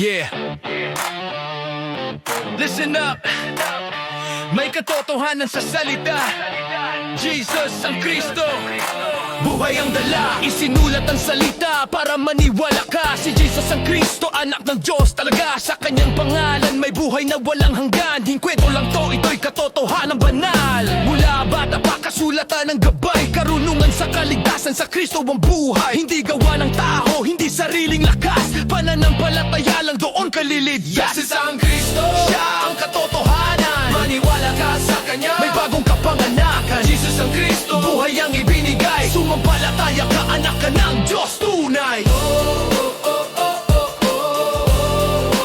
Yeah. Listen up. May katotohanan sa salita. Jesus ang Kristo, buhay ang dala. Isinulat ang salita para maniwala ka. Si Jesus ang Kristo, anak ng Diyos talaga. Sa kanyang pangalan may buhay na walang hanggan. Hinkwento lang to, ito'y katotohanan banal. Mula bata pa kasulatan ng gabay. Karunungan sa kaligtasan, sa Kristo ang buhay. Hindi gawa ng tao, hindi sariling lakas. Pananampalataya lang doon kaliligtas. Jesus ang Kristo, siya ang katotohanan. Maniwala ka sa kanya, may bagong kapanganakan. Jesus ang Kristo, buhay ang ibinigay. Sumampalataya ka, anak ka ng Diyos tunay.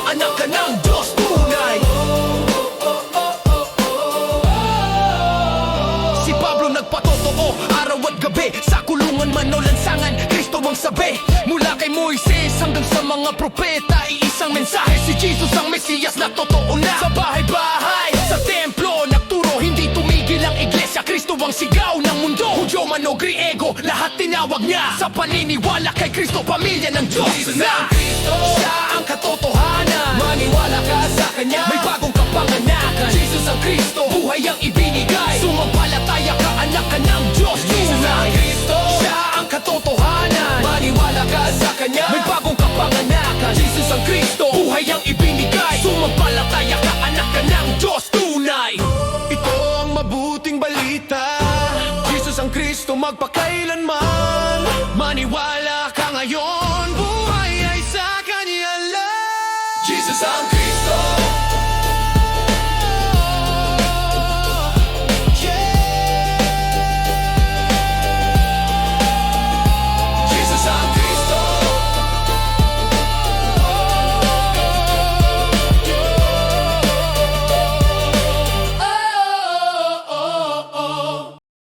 Anak ka ng Diyos tunay. Si Pablo nagpatotoo araw at gabi. Sa kulungan man o lansangan, Kristo ang sabi. Mula kay Moises hanggang sa mga propeta, iisang mensahe, si Jesus ang Mesiyas na totoo na. Sa bahay-bahay, sa templo, nagturo, hindi tumigil ang iglesia. Kristo ang sigaw ng mundo. Hudyo man o Griego, lahat tinawag niya. Sa paniniwala kay Kristo, pamilya ng Diyos. Jesus ang Kristo, siya ang katotohanan. Maniwala ka sa kanya, may bagong kapanganakan. Jesus ang Kristo, buhay ang ibinigay. Sumampalataya ka, anak ka ng Diyos. Jesus ang Kristo, siya ang katotohanan. Maniwala ka sa kanya, may bagong kapanganakan. Jesus ang Kristo, buhay ang ibinigay. Sumampalataya ka, anak ka ng Diyos tunay. Ito ang mabuting balita, Jesus ang Kristo magpakailanman. Maniwala ka ngayon, buhay ay sa Kanya lang. Jesus ang Kristo,